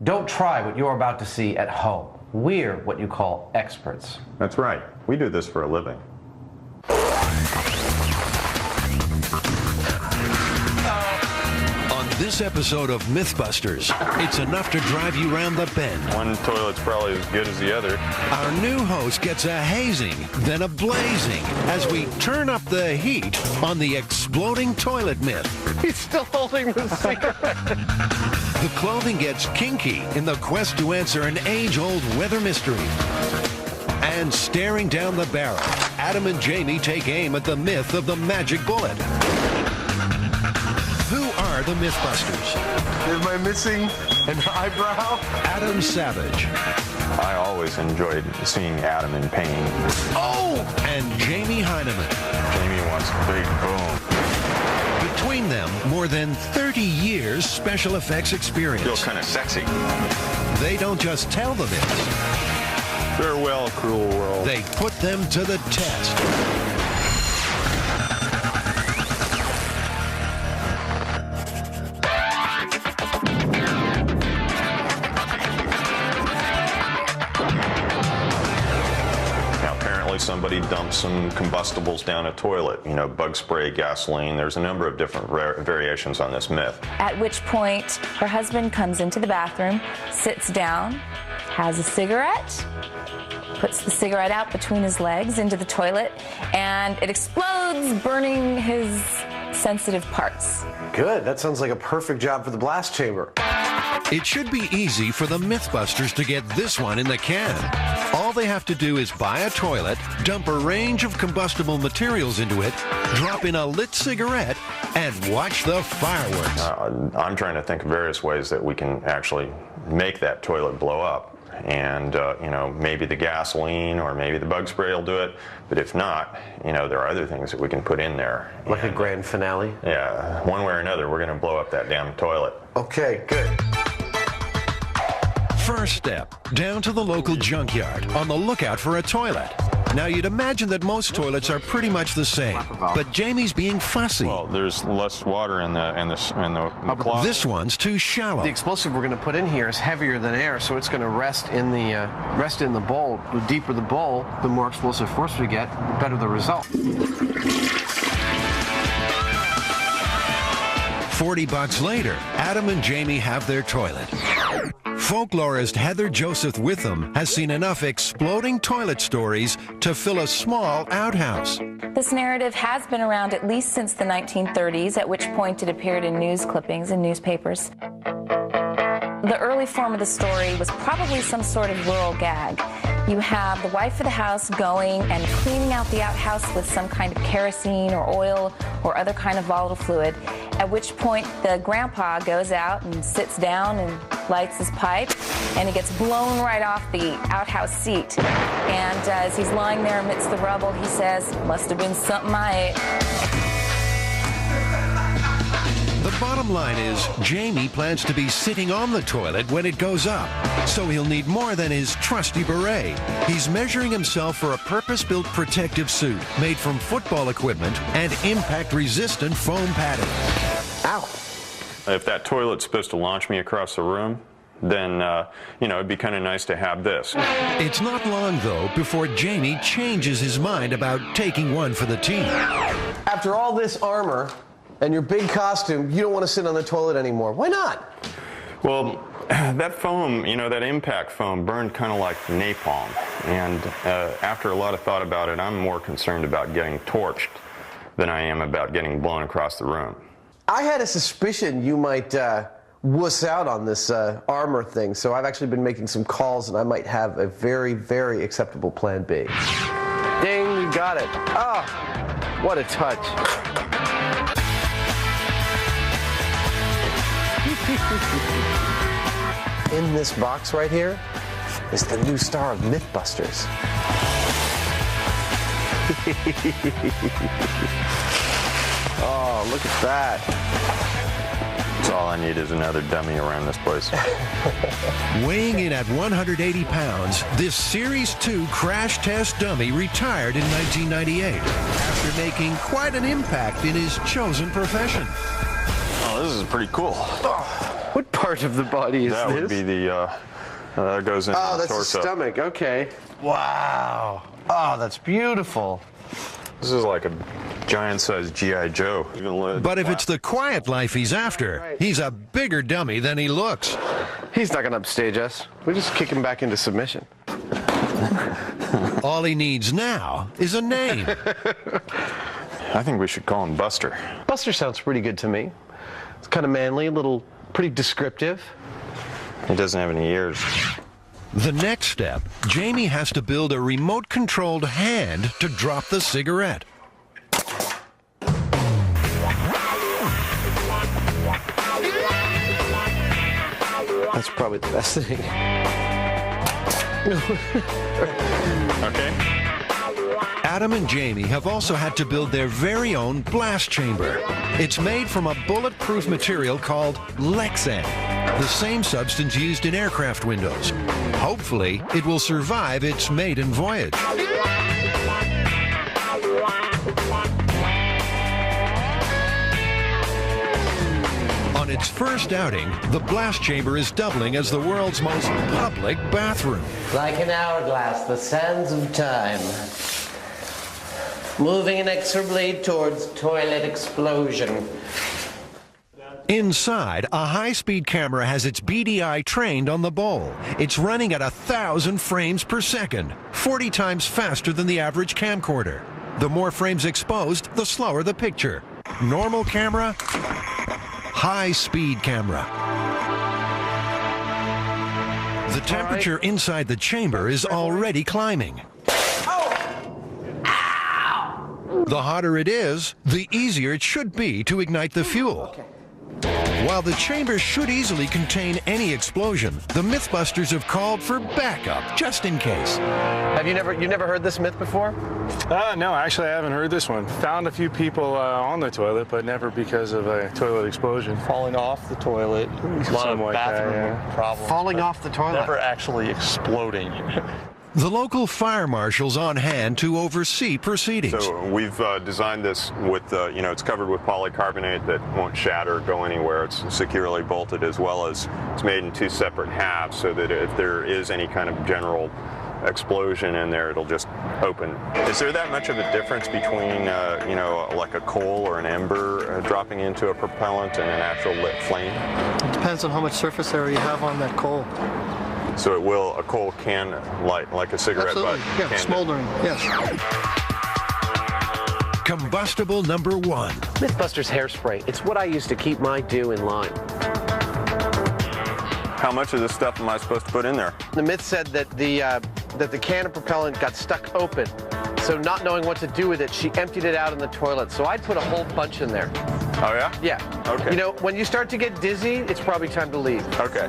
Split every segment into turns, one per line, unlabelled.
Don't try what you're about to see at home. We're what you call experts.
That's right. We do this for a living.
On this episode of Mythbusters, it's enough to drive you round the bend.
One toilet's probably as good as the other.
Our new host gets a hazing, then a blazing, as we turn up the heat on the exploding toilet myth.
He's still holding the cigarette.
The clothing gets kinky in the quest to answer an age-old weather mystery. And staring down the barrel, Adam and Jamie take aim at the myth of the magic bullet. Who are the Mythbusters?
Am I missing an eyebrow?
Adam Savage.
I always enjoyed seeing Adam in pain.
Oh! And Jamie Heineman.
Jamie wants a big boom.
Between them, more than 30 years special effects experience.
Feel kind of sexy.
They don't just tell the myths.
Farewell, cruel world.
They put them to the test.
Somebody dumped some combustibles down a toilet, you know, bug spray, gasoline. There's a number of different variations on this myth.
At which point, her husband comes into the bathroom, sits down, has a cigarette, puts the cigarette out between his legs into the toilet, and it explodes, burning his sensitive parts.
Good. That sounds like a perfect job for the blast chamber.
It should be easy for the Mythbusters to get this one in the can. All they have to do is buy a toilet, dump a range of combustible materials into it, drop in a lit cigarette, and watch the fireworks.
I'm trying to think of various ways that we can actually make that toilet blow up. And, you know, maybe the gasoline or maybe the bug spray will do it. But if not, you know, there are other things that we can put in there.
Like a grand finale?
Yeah, one way or another, we're going to blow up that damn toilet.
Okay, good.
First step, down to the local junkyard, on the lookout for a toilet. Now, you'd imagine that most toilets are pretty much the same, but Jamie's being fussy.
Well, there's less water in the closet.
This one's too shallow.
The explosive we're going to put in here is heavier than air, so it's going to rest in the bowl. The deeper the bowl, the more explosive force we get, the better the result.
$40 later, Adam and Jamie have their toilet. Folklorist Heather Joseph Witham has seen enough exploding toilet stories to fill a small outhouse.
This narrative has been around at least since the 1930s, at which point it appeared in news clippings and newspapers. The early form of the story was probably some sort of rural gag. You have the wife of the house going and cleaning out the outhouse with some kind of kerosene or oil or other kind of volatile fluid, at which point the grandpa goes out and sits down and lights his pipe, and he gets blown right off the outhouse seat. And as he's lying there amidst the rubble, he says, "Must have been something I ate."
The bottom line is, Jamie plans to be sitting on the toilet when it goes up, so he'll need more than his trusty beret. He's measuring himself for a purpose-built protective suit made from football equipment and impact-resistant foam padding.
Ow!
If that toilet's supposed to launch me across the room, then, you know, it'd be kind of nice to have this.
It's not long, though, before Jamie changes his mind about taking one for the team.
After all this armor and your big costume, you don't want to sit on the toilet anymore. Why not?
Well, that foam, you know, that impact foam burned kind of like napalm. And after a lot of thought about it, I'm more concerned about getting torched than I am about getting blown across the room.
I had a suspicion you might wuss out on this armor thing, so I've actually been making some calls, and I might have a very, very acceptable plan B. Ding, you got it. Oh, what a touch. In this box right here is the new star of Mythbusters. Oh, look at that.
That's all I need is another dummy around this place.
Weighing in at 180 pounds, this Series 2 crash test dummy retired in 1998 after making quite an impact in his chosen profession.
Oh, this is pretty cool.
Oh. What part of the body is
That
this?
would be the, that goes into the
that's
torso.
the stomach, okay. Wow. Oh, that's beautiful.
This is like a giant-sized G.I. Joe.
But if it's the quiet life he's after, he's a bigger dummy than he looks.
He's not going to upstage us. We just kick him back into submission.
All he needs now is a name.
I think we should call him Buster.
Buster sounds pretty good to me. It's kind of manly, a little, pretty descriptive.
He doesn't have any ears.
The next step, Jamie has to build a remote-controlled hand to drop the cigarette.
That's probably the best thing.
Okay.
Adam and Jamie have also had to build their very own blast chamber. It's made from a bulletproof material called Lexan, the same substance used in aircraft windows. Hopefully, it will survive its maiden voyage. On its first outing, the blast chamber is doubling as the world's most public bathroom.
Like an hourglass, the sands of time. Moving inexorably towards toilet explosion.
Inside, a high-speed camera has its BDI trained on the bowl. It's running at 1,000 frames per second, 40 times faster than the average camcorder. The more frames exposed, the slower the picture. Normal camera, high-speed camera. The temperature inside the chamber is already climbing. The hotter it is, the easier it should be to ignite the fuel. While the chamber should easily contain any explosion, the Mythbusters have called for backup, just in case.
Have you never heard this myth before?
No, actually I haven't heard this one. Found a few people on the toilet, but never because of a toilet explosion.
Falling off the toilet, a lot of
Something like
bathroom
that, yeah.
problems.
Falling
but
off the toilet.
Never actually exploding.
The local fire marshal's on hand to oversee proceedings.
So we've designed this with, it's covered with polycarbonate that won't shatter or go anywhere. It's securely bolted, as well as it's made in two separate halves so that if there is any kind of general explosion in there, it'll just open. Is there that much of a difference between, like a coal or an ember dropping into a propellant and an actual lit flame?
It depends on how much surface area you have on that coal.
So a coal can light like a cigarette
Absolutely,
butt?
yeah,
can
smoldering, yes.
Combustible number 1.
Mythbusters hairspray. It's what I use to keep my dew in line.
How much of this stuff am I supposed to put in there?
The myth said that the can of propellant got stuck open. So not knowing what to do with it, she emptied it out in the toilet. So I'd put a whole bunch in there.
Oh, yeah?
Yeah.
Okay.
You know, when you start to get dizzy, it's probably time to leave.
Okay.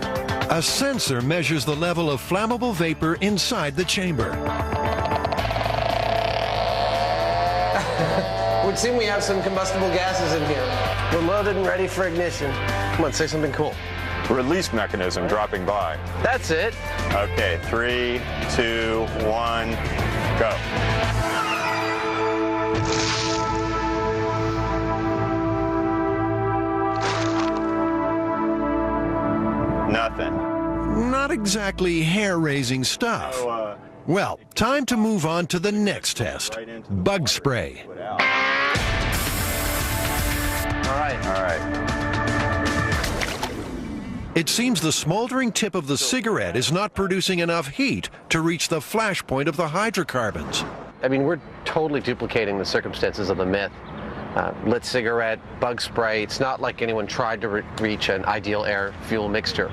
A sensor measures the level of flammable vapor inside the chamber.
It would seem we have some combustible gases in here. We're loaded and ready for ignition. Come on, say something cool.
Release mechanism dropping by.
That's it.
Okay, 3, 2, 1, go. Nothing.
Not exactly hair-raising stuff.
So,
Well, time to move on to the next test. Bug spray.
All
right.
It seems the smoldering tip of the cigarette is not producing enough heat to reach the flash point of the hydrocarbons.
I mean, we're totally duplicating the circumstances of the myth. Lit cigarette, bug spray. It's not like anyone tried to reach an ideal air-fuel mixture.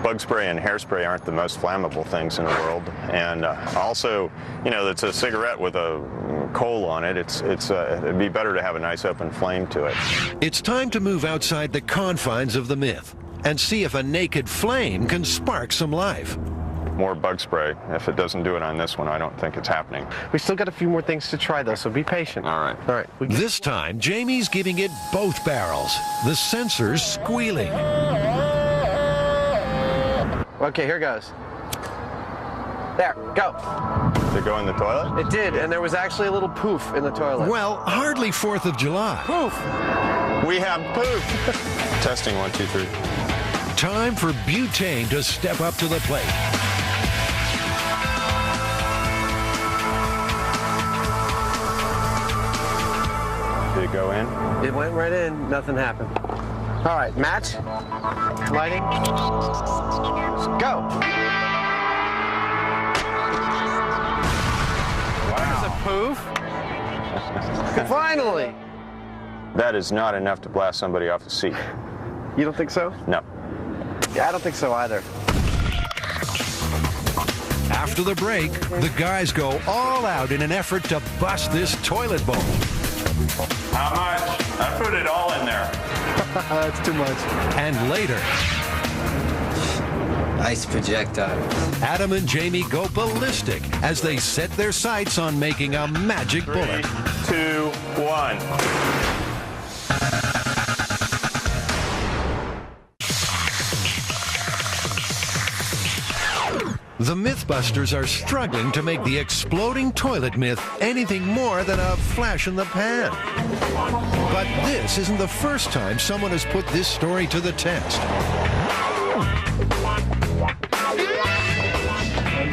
Bug spray and hairspray aren't the most flammable things in the world, and also, it's a cigarette with a coal on it. It'd be better to have a nice open flame to it.
It's time to move outside the confines of the myth and see if a naked flame can spark some life.
More bug spray. If it doesn't do it on this one, I don't think it's happening.
We still got a few more things to try, though, so be patient.
All right.
All right.
This time, Jamie's giving it both barrels, the sensors squealing.
Okay, here goes. There, go.
Did it go in the toilet?
It did, and there was actually a little poof in the toilet.
Well, hardly 4th of July.
Poof.
We have poof. Testing, 1, 2, 3.
Time for butane to step up to the plate.
Did it go in?
It went right in. Nothing happened. All right, match. Lighting. Go. Wow. A poof. Finally.
That is not enough to blast somebody off the seat.
You don't think so?
No.
Yeah, I don't think so either.
After the break, the guys go all out in an effort to bust this toilet bowl.
How much? I put it all in there.
That's too much.
And later,
Ice projectile.
Adam and Jamie go ballistic as they set their sights on making a magic bullet.
3, 2, 1.
The Mythbusters are struggling to make the exploding toilet myth anything more than a flash in the pan. But this isn't the first time someone has put this story to the test.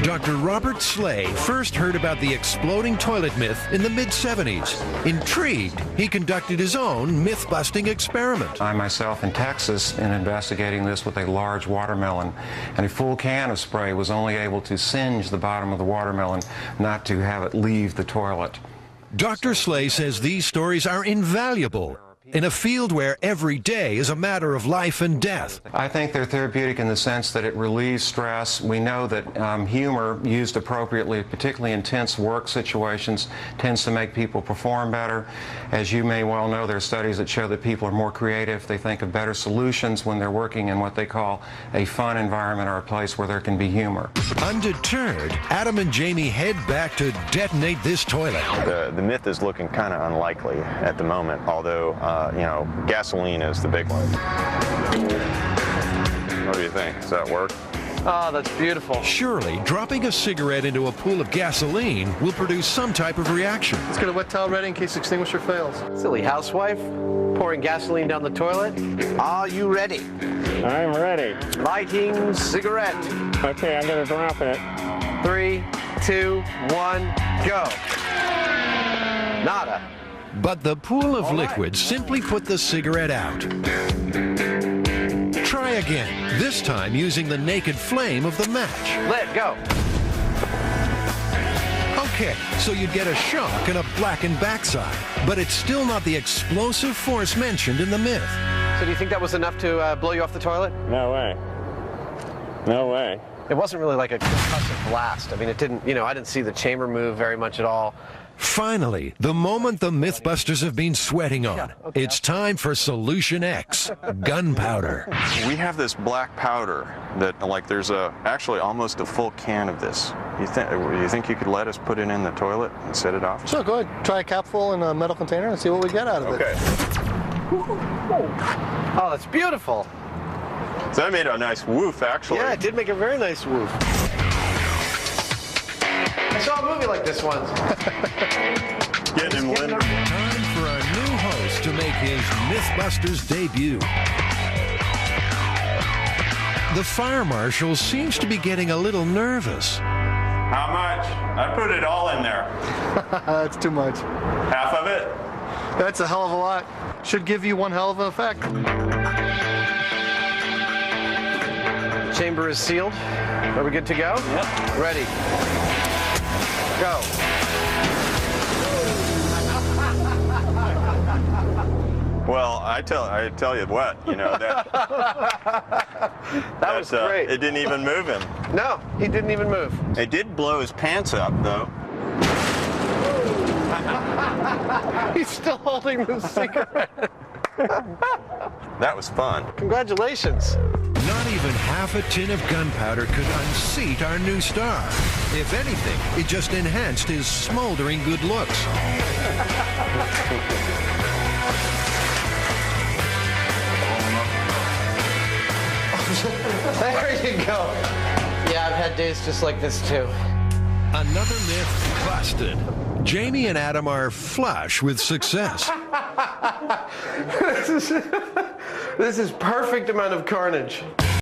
Dr. Robert Slay first heard about the exploding toilet myth in the mid-70s. Intrigued, he conducted his own myth-busting experiment.
I myself in Texas in investigating this with a large watermelon, and a full can of spray was only able to singe the bottom of the watermelon, not to have it leave the toilet.
Dr. Slay says these stories are invaluable in a field where every day is a matter of life and death.
I think they're therapeutic in the sense that it relieves stress. We know that humor used appropriately, particularly in tense work situations, tends to make people perform better. As you may well know, there are studies that show that people are more creative. They think of better solutions when they're working in what they call a fun environment or a place where there can be humor.
Undeterred, Adam and Jamie head back to detonate this toilet.
The myth is looking kind of unlikely at the moment, although you know, gasoline is the big one. What do you think? Does that work?
Oh, that's beautiful.
Surely, dropping a cigarette into a pool of gasoline will produce some type of reaction.
Let's get a wet towel ready in case the extinguisher fails.
Silly housewife, pouring gasoline down the toilet. Are you ready?
I'm ready.
Lighting cigarette.
Okay, I'm gonna drop it.
3, 2, 1, go. Nada.
But the pool of liquid simply put the cigarette out. Try again, this time using the naked flame of the match.
Let go.
Okay, so you'd get a shock and a blackened backside, but it's still not the explosive force mentioned in the myth.
So do you think that was enough to blow you off the toilet?
No way. No way.
It wasn't really like a concussive blast. I mean, it didn't, you know, I didn't see the chamber move very much at all.
Finally, the moment the Mythbusters have been sweating on. It's time for Solution X, gunpowder.
We have this black powder that, like, there's actually almost a full can of this. You think you could let us put it in the toilet and set it off?
Sure, go ahead. Try a capful in a metal container and see what we get out of it.
Okay.
Oh, that's beautiful.
So that made a nice woof, actually.
Yeah, it did make a very nice woof. I saw a movie like this once.
Getting him limber.
Time for a new host to make his Mythbusters debut. The fire marshal seems to be getting a little nervous.
How much? I put it all in there.
That's too much.
Half of it?
That's a hell of a lot. Should give you one hell of an effect.
Chamber is sealed. Are we good to go? Yep. Ready. Go.
Well, I tell you what, you know, that
that was great.
It didn't even move him.
No, he didn't even move.
It did blow his pants up, though.
He's still holding the cigarette.
That was fun.
Congratulations.
Not even half a tin of gunpowder could unseat our new star. If anything, it just enhanced his smoldering good looks.
There you go. Yeah, I've had days just like this too.
Another myth busted. Jamie and Adam are flush with success.
This is perfect amount of carnage.